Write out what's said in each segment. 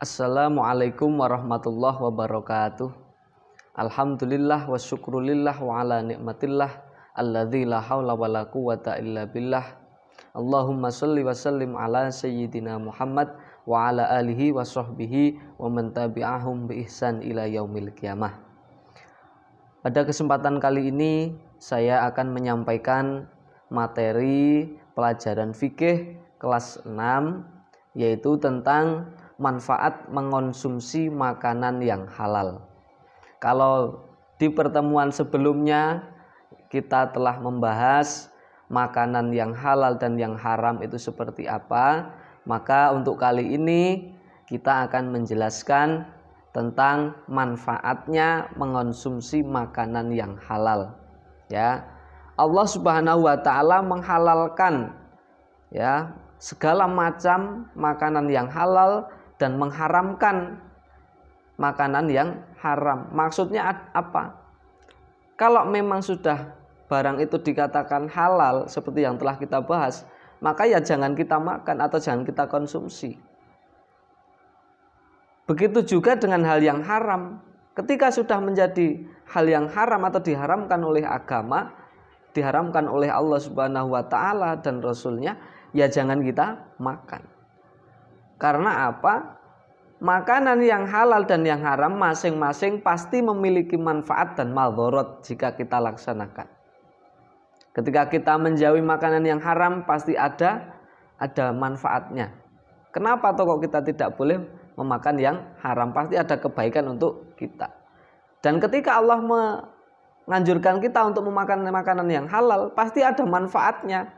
Assalamualaikum warahmatullahi wabarakatuh. Alhamdulillah wa syukrulillah wa ala nikmatillah alladzi la haula wa la quwata illa billah. Allahumma shalli wa sallim ala sayyidina Muhammad wa ala alihi wa sahbihi wa man tabi'ahum bi ihsan ila yaumil qiyamah. Pada kesempatan kali ini saya akan menyampaikan materi pelajaran fikih kelas 6, yaitu tentang manfaat mengonsumsi makanan yang halal. Kalau di pertemuan sebelumnya kita telah membahas makanan yang halal dan yang haram itu seperti apa, maka untuk kali ini kita akan menjelaskan tentang manfaatnya mengonsumsi makanan yang halal. Ya, Allah Subhanahu wa taala menghalalkan ya segala macam makanan yang halal dan mengharamkan makanan yang haram. Maksudnya apa? Kalau memang sudah barang itu dikatakan halal seperti yang telah kita bahas, maka ya jangan kita makan atau jangan kita konsumsi. Begitu juga dengan hal yang haram. Ketika sudah menjadi hal yang haram atau diharamkan oleh agama, diharamkan oleh Allah Subhanahu wa taala dan Rasulnya, ya jangan kita makan. Karena apa? Makanan yang halal dan yang haram masing-masing pasti memiliki manfaat dan madharat jika kita laksanakan. Ketika kita menjauhi makanan yang haram pasti ada manfaatnya. Kenapa kok kita tidak boleh memakan yang haram? Pasti ada kebaikan untuk kita. Dan ketika Allah menganjurkan kita untuk memakan makanan yang halal, pasti ada manfaatnya.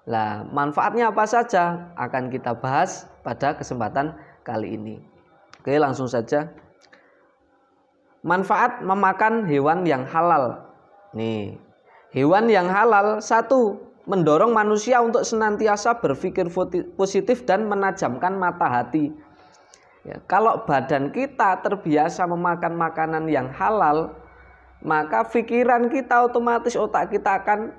Nah, manfaatnya apa saja akan kita bahas pada kesempatan kali ini. Oke, langsung saja. Manfaat memakan hewan yang halal. Nih, hewan yang halal, satu, mendorong manusia untuk senantiasa berpikir positif dan menajamkan mata hati. Ya, kalau badan kita terbiasa memakan makanan yang halal, maka pikiran kita otomatis, otak kita akan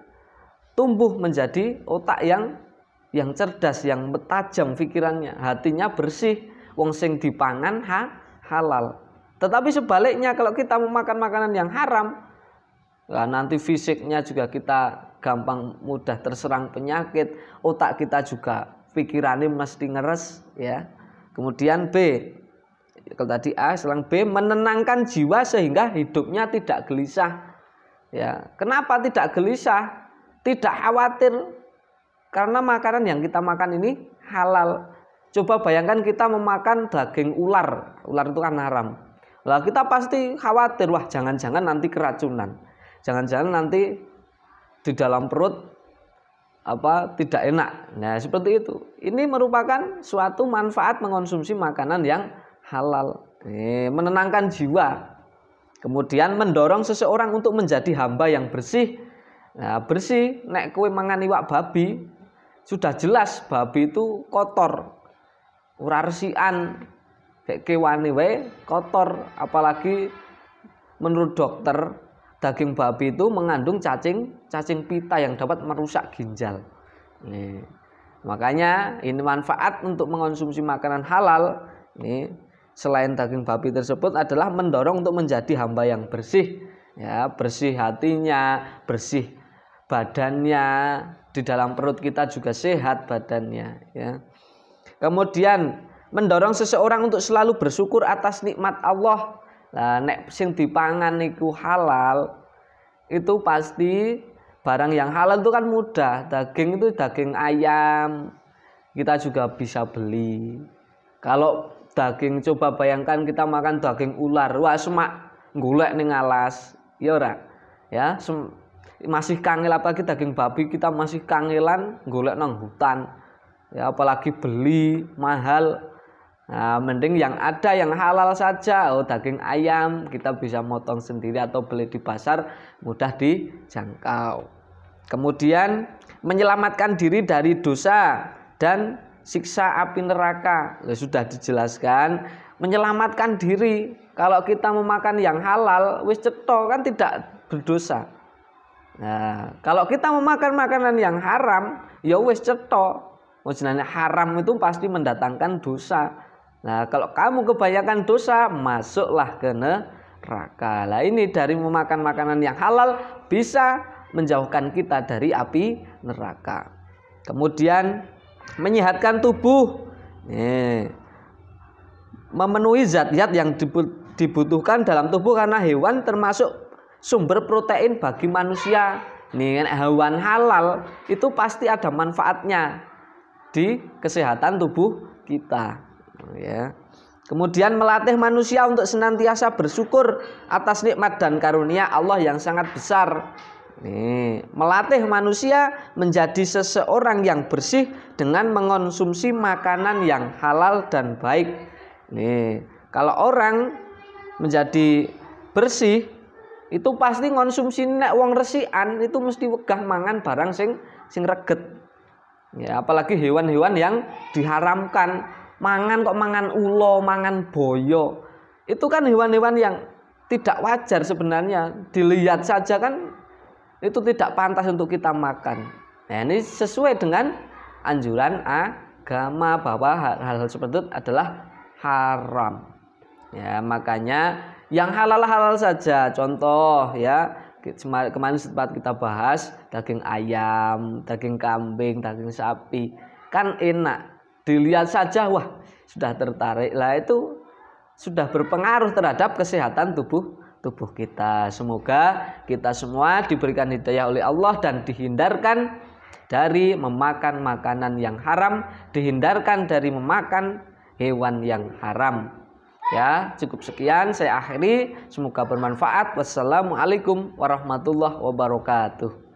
tumbuh menjadi otak yang cerdas, yang tajam pikirannya, hatinya bersih, wong sing dipangan halal. Tetapi sebaliknya kalau kita memakan makanan yang haram, nah nanti fisiknya juga kita gampang mudah terserang penyakit, otak kita juga pikirannya mesti ngeres ya. Kemudian B, kalau tadi A, sekarang B, menenangkan jiwa sehingga hidupnya tidak gelisah. Ya, kenapa tidak gelisah? Tidak khawatir karena makanan yang kita makan ini halal. Coba bayangkan kita memakan daging ular itu kan haram. Lah kita pasti khawatir, wah jangan-jangan nanti keracunan. Jangan-jangan nanti di dalam perut tidak enak. Nah, seperti itu. Ini merupakan suatu manfaat mengonsumsi makanan yang halal. Menenangkan jiwa. Kemudian mendorong seseorang untuk menjadi hamba yang bersih. Nah, bersih, nek kowe mangan iwak babi, sudah jelas babi itu kotor. Ora resikan, kayak kewane wae kotor, apalagi menurut dokter daging babi itu mengandung cacing pita yang dapat merusak ginjal. Nih, makanya ini manfaat untuk mengonsumsi makanan halal. Nih, selain daging babi tersebut adalah mendorong untuk menjadi hamba yang bersih, ya, bersih hatinya, bersih badannya, di dalam perut kita juga sehat badannya, ya. Kemudian mendorong seseorang untuk selalu bersyukur atas nikmat Allah. Nah, nek sing dipangan niku halal, itu pasti barang yang halal itu kan mudah. Daging itu daging ayam, kita juga bisa beli. Kalau daging, coba bayangkan kita makan daging ular, wah semak golek ning alas, ya ora? Ya, masih kangel, apalagi daging babi kita masih kangelan golek nang hutan. Ya, apalagi beli mahal. Nah, mending yang ada yang halal saja. Oh, daging ayam kita bisa motong sendiri atau beli di pasar, mudah dijangkau. Kemudian menyelamatkan diri dari dosa dan siksa api neraka. Sudah dijelaskan, menyelamatkan diri. Kalau kita memakan yang halal, wis cetha kan tidak berdosa. Nah, kalau kita memakan makanan yang haram, ya wis cetha. Jenenge haram itu pasti mendatangkan dosa. Nah, kalau kamu kebanyakan dosa, masuklah ke neraka. Lah ini dari memakan makanan yang halal bisa menjauhkan kita dari api neraka. Kemudian menyehatkan tubuh. Memenuhi zat-zat yang dibutuhkan dalam tubuh, karena hewan termasuk sumber protein bagi manusia. Nih, hewan halal itu pasti ada manfaatnya di kesehatan tubuh kita, ya. Kemudian melatih manusia untuk senantiasa bersyukur atas nikmat dan karunia Allah yang sangat besar. Nih, melatih manusia menjadi seseorang yang bersih dengan mengonsumsi makanan yang halal dan baik. Nih, kalau orang menjadi bersih itu pasti ngonsumsi nek wong resikan itu mesti wegah mangan barang sing reget. Ya, apalagi hewan-hewan yang diharamkan, mangan kok mangan ulo, mangan boyo. Itu kan hewan-hewan yang tidak wajar sebenarnya. Dilihat saja kan itu tidak pantas untuk kita makan. Nah, ini sesuai dengan anjuran agama bahwa hal-hal seperti itu adalah haram. Ya, makanya yang halal-halal saja. Contoh ya, kemarin sempat kita bahas daging ayam, daging kambing, daging sapi. Kan enak. Dilihat saja wah, sudah tertarik. Lah itu sudah berpengaruh terhadap kesehatan tubuh kita. Semoga kita semua diberikan hidayah oleh Allah dan dihindarkan dari memakan makanan yang haram, dihindarkan dari memakan hewan yang haram. Ya, cukup sekian saya akhiri. Semoga bermanfaat. Wassalamualaikum warahmatullahi wabarakatuh.